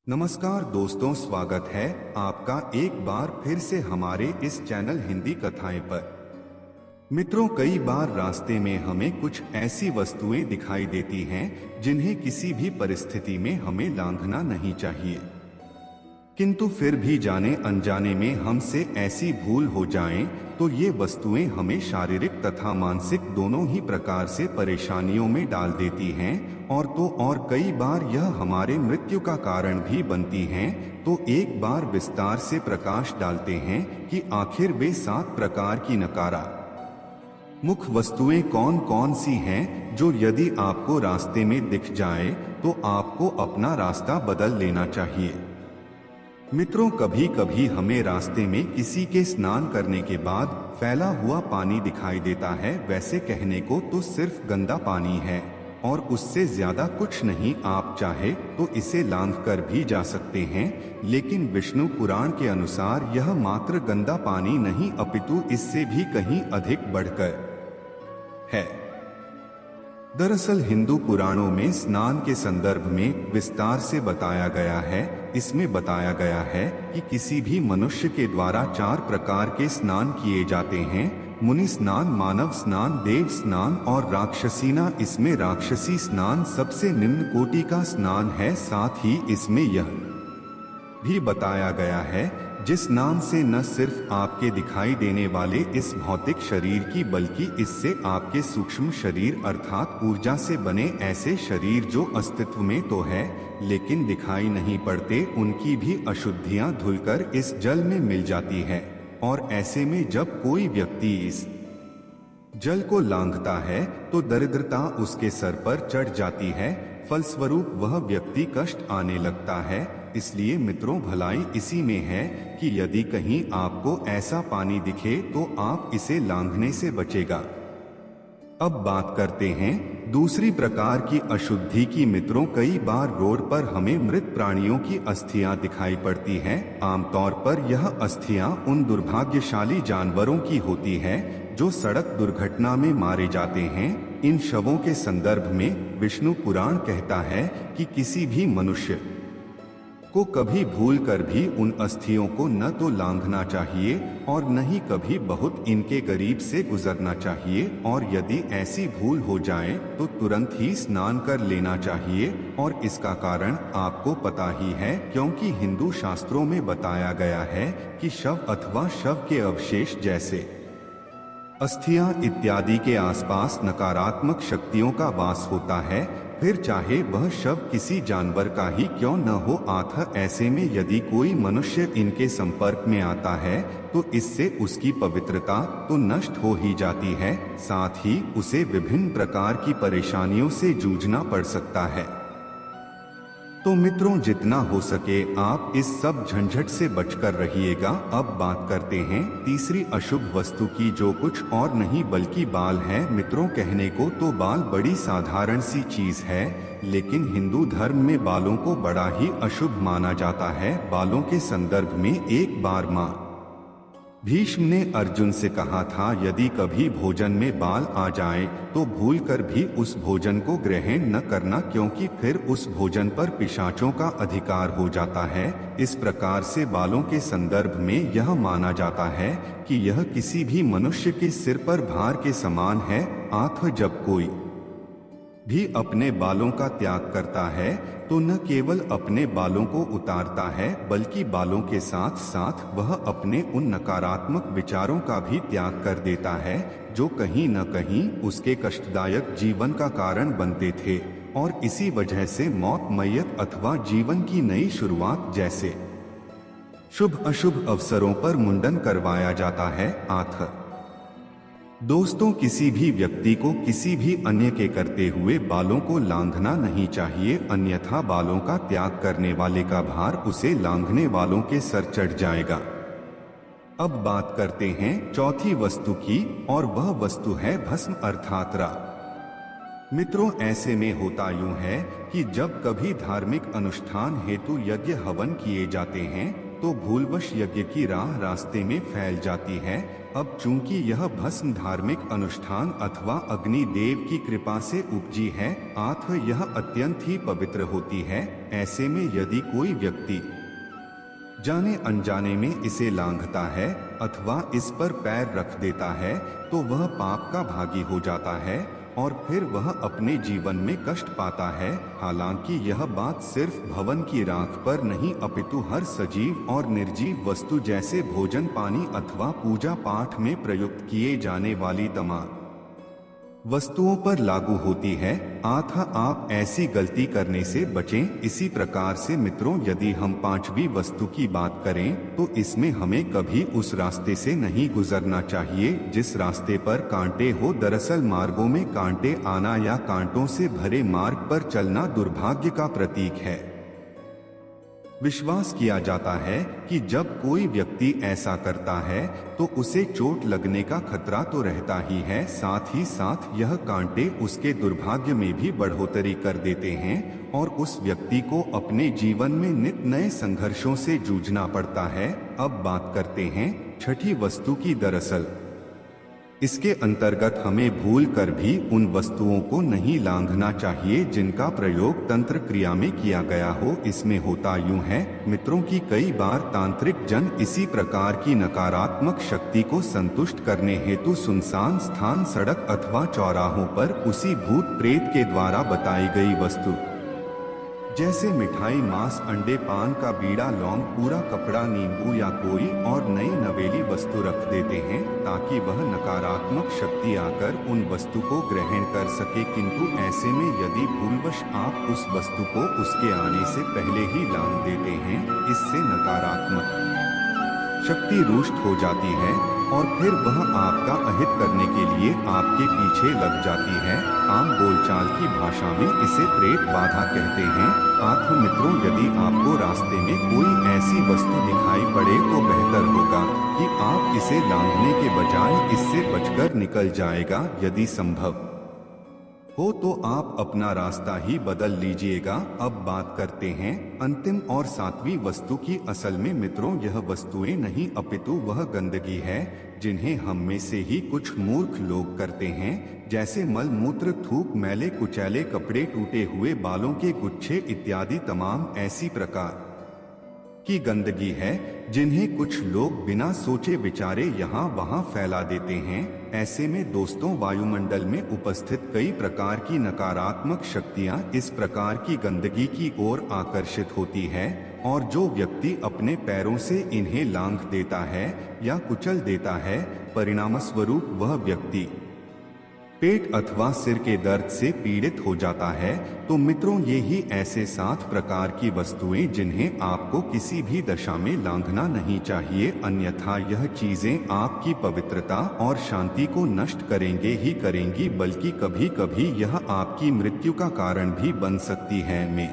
नमस्कार दोस्तों, स्वागत है आपका एक बार फिर से हमारे इस चैनल हिंदी कथाएं पर। मित्रों, कई बार रास्ते में हमें कुछ ऐसी वस्तुएं दिखाई देती हैं जिन्हें किसी भी परिस्थिति में हमें लांघना नहीं चाहिए, किंतु फिर भी जाने अनजाने में हमसे ऐसी भूल हो जाए तो ये वस्तुएं हमें शारीरिक तथा मानसिक दोनों ही प्रकार से परेशानियों में डाल देती हैं और कई बार यह हमारे मृत्यु का कारण भी बनती हैं। तो एक बार विस्तार से प्रकाश डालते हैं कि आखिर वे 7 प्रकार की नकारात्मक वस्तुएं कौन कौन सी हैं जो यदि आपको रास्ते में दिख जाए तो आपको अपना रास्ता बदल लेना चाहिए। मित्रों, कभी कभी हमें रास्ते में किसी के स्नान करने के बाद फैला हुआ पानी दिखाई देता है। वैसे कहने को तो सिर्फ गंदा पानी है और उससे ज्यादा कुछ नहीं। आप चाहे तो इसे लांघ कर भी जा सकते हैं, लेकिन विष्णु पुराण के अनुसार यह मात्र गंदा पानी नहीं अपितु इससे भी कहीं अधिक बढ़कर है। दरअसल हिंदू पुराणों में स्नान के संदर्भ में विस्तार से बताया गया है। इसमें बताया गया है कि किसी भी मनुष्य के द्वारा 4 प्रकार के स्नान किए जाते हैं: मुनि स्नान, मानव स्नान, देव स्नान और राक्षसीना। इसमें राक्षसी स्नान सबसे निम्न कोटि का स्नान है। साथ ही इसमें यह भी बताया गया है जिस स्नान से न सिर्फ आपके दिखाई देने वाले इस भौतिक शरीर की बल्कि इससे आपके सूक्ष्म शरीर अर्थात ऊर्जा से बने ऐसे शरीर जो अस्तित्व में तो है लेकिन दिखाई नहीं पड़ते, उनकी भी अशुद्धियां धुलकर इस जल में मिल जाती है। और ऐसे में जब कोई व्यक्ति इस जल को लांघता है तो दरिद्रता उसके सर पर चढ़ जाती है, फलस्वरूप वह व्यक्ति कष्ट आने लगता है। इसलिए मित्रों, भलाई इसी में है कि यदि कहीं आपको ऐसा पानी दिखे तो आप इसे लांघने से बचेगा। अब बात करते हैं दूसरी प्रकार की अशुद्धि की। मित्रों, कई बार रोड पर हमें मृत प्राणियों की अस्थियां दिखाई पड़ती हैं। आमतौर पर यह अस्थियां उन दुर्भाग्यशाली जानवरों की होती है जो सड़क दुर्घटना में मारे जाते हैं। इन शवों के संदर्भ में विष्णु पुराण कहता है कि किसी भी मनुष्य को कभी भूल कर भी उन अस्थियों को न तो लांघना चाहिए और न ही कभी बहुत इनके करीब से गुजरना चाहिए, और यदि ऐसी भूल हो जाए तो तुरंत ही स्नान कर लेना चाहिए। और इसका कारण आपको पता ही है, क्योंकि हिंदू शास्त्रों में बताया गया है कि शव अथवा शव के अवशेष जैसे अस्थियां इत्यादि के आसपास नकारात्मक शक्तियों का वास होता है, फिर चाहे वह शव किसी जानवर का ही क्यों न हो। ऐसे में यदि कोई मनुष्य इनके संपर्क में आता है तो इससे उसकी पवित्रता तो नष्ट हो ही जाती है, साथ ही उसे विभिन्न प्रकार की परेशानियों से जूझना पड़ सकता है। तो मित्रों, जितना हो सके आप इस सब झंझट से बचकर रहिएगा। अब बात करते हैं तीसरी अशुभ वस्तु की, जो कुछ और नहीं बल्कि बाल है। मित्रों, कहने को तो बाल बड़ी साधारण सी चीज है, लेकिन हिंदू धर्म में बालों को बड़ा ही अशुभ माना जाता है। बालों के संदर्भ में एक बार मां भीष्म ने अर्जुन से कहा था, यदि कभी भोजन में बाल आ जाए तो भूलकर भी उस भोजन को ग्रहण न करना, क्योंकि फिर उस भोजन पर पिशाचों का अधिकार हो जाता है। इस प्रकार से बालों के संदर्भ में यह माना जाता है कि यह किसी भी मनुष्य के सिर पर भार के समान है। जब कोई भी अपने बालों का त्याग करता है तो न केवल अपने बालों को उतारता है बल्कि बालों के साथ साथ वह अपने उन नकारात्मक विचारों का भी त्याग कर देता है जो कहीं न कहीं उसके कष्टदायक जीवन का कारण बनते थे, और इसी वजह से मौत, मैयत अथवा जीवन की नई शुरुआत जैसे शुभ अशुभ अवसरों पर मुंडन करवाया जाता है। दोस्तों, किसी भी व्यक्ति को किसी भी अन्य के करते हुए बालों को लांघना नहीं चाहिए, अन्यथा बालों का त्याग करने वाले का भार उसे लांघने वालों के सर चढ़ जाएगा। अब बात करते हैं चौथी वस्तु की, और वह वस्तु है भस्म अर्थात राख। मित्रों, ऐसे में होता यूं है कि जब कभी धार्मिक अनुष्ठान हेतु यज्ञ हवन किए जाते हैं तो भूलवश यज्ञ की राह रास्ते में फैल जाती है। अब चूंकि यह भस्म धार्मिक अनुष्ठान अथवा अग्नि देव की कृपा से उपजी है, अतः यह अत्यंत ही पवित्र होती है। ऐसे में यदि कोई व्यक्ति जाने अनजाने में इसे लांघता है अथवा इस पर पैर रख देता है तो वह पाप का भागी हो जाता है और फिर वह अपने जीवन में कष्ट पाता है। हालांकि यह बात सिर्फ भवन की राख पर नहीं अपितु हर सजीव और निर्जीव वस्तु जैसे भोजन पानी अथवा पूजा पाठ में प्रयुक्त किए जाने वाली तमाम वस्तुओं पर लागू होती है। अतः आप ऐसी गलती करने से बचें। इसी प्रकार से मित्रों, यदि हम पांचवी वस्तु की बात करें तो इसमें हमें कभी उस रास्ते से नहीं गुजरना चाहिए जिस रास्ते पर कांटे हो। दरअसल मार्गों में कांटे आना या कांटों से भरे मार्ग पर चलना दुर्भाग्य का प्रतीक है। विश्वास किया जाता है कि जब कोई व्यक्ति ऐसा करता है तो उसे चोट लगने का खतरा तो रहता ही है, साथ ही साथ यह कांटे उसके दुर्भाग्य में भी बढ़ोतरी कर देते हैं और उस व्यक्ति को अपने जीवन में नित नए संघर्षों से जूझना पड़ता है। अब बात करते हैं छठी वस्तु की। दरअसल इसके अंतर्गत हमें भूल कर भी उन वस्तुओं को नहीं लांघना चाहिए जिनका प्रयोग तंत्र क्रिया में किया गया हो। इसमें होता यूं है मित्रों कि कई बार तांत्रिक जन इसी प्रकार की नकारात्मक शक्ति को संतुष्ट करने हेतु सुनसान स्थान, सड़क अथवा चौराहों पर उसी भूत प्रेत के द्वारा बताई गई वस्तु जैसे मिठाई, मांस, अंडे, पान का बीड़ा, लौंग, पूरा कपड़ा, नींबू या कोई और नई नवेली वस्तु रख देते हैं ताकि वह नकारात्मक शक्ति आकर उन वस्तु को ग्रहण कर सके। किंतु ऐसे में यदि भूलवश आप उस वस्तु को उसके आने से पहले ही लांघ देते हैं, इससे नकारात्मक शक्ति रुष्ट हो जाती है और फिर वह आपका अहित करने के लिए आपके पीछे लग जाती है। आम बोलचाल की भाषा में इसे प्रेत बाधा कहते हैं। अतः मित्रों, यदि आपको रास्ते में कोई ऐसी वस्तु दिखाई पड़े तो बेहतर होगा कि आप इसे लांघने के बजाय इससे बचकर निकल जाएगा। यदि संभव हो तो आप अपना रास्ता ही बदल लीजिएगा। अब बात करते हैं अंतिम और सातवीं वस्तु की। असल में मित्रों, यह वस्तुएं नहीं अपितु वह गंदगी है जिन्हें हम में से ही कुछ मूर्ख लोग करते हैं, जैसे मल मूत्र, थूक, मैले कुचैले कपड़े, टूटे हुए बालों के गुच्छे इत्यादि तमाम ऐसी प्रकार की गंदगी है जिन्हें कुछ लोग बिना सोचे विचारे यहाँ वहाँ फैला देते हैं। ऐसे में दोस्तों, वायुमंडल में उपस्थित कई प्रकार की नकारात्मक शक्तियाँ इस प्रकार की गंदगी की ओर आकर्षित होती है और जो व्यक्ति अपने पैरों से इन्हें लांघ देता है या कुचल देता है, परिणामस्वरूप वह व्यक्ति पेट अथवा सिर के दर्द से पीड़ित हो जाता है। तो मित्रों, ये ही ऐसे 7 प्रकार की वस्तुएं जिन्हें आपको किसी भी दशा में लांघना नहीं चाहिए, अन्यथा यह चीजें आपकी पवित्रता और शांति को नष्ट करेंगे ही करेंगी, बल्कि कभी कभी यह आपकी मृत्यु का कारण भी बन सकती है। मैं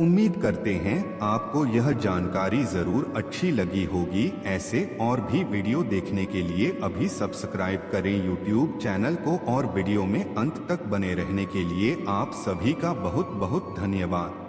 उम्मीद करते हैं आपको यह जानकारी जरूर अच्छी लगी होगी। ऐसे और भी वीडियो देखने के लिए अभी सब्सक्राइब करें YouTube चैनल को और वीडियो में अंत तक बने रहने के लिए आप सभी का बहुत बहुत धन्यवाद।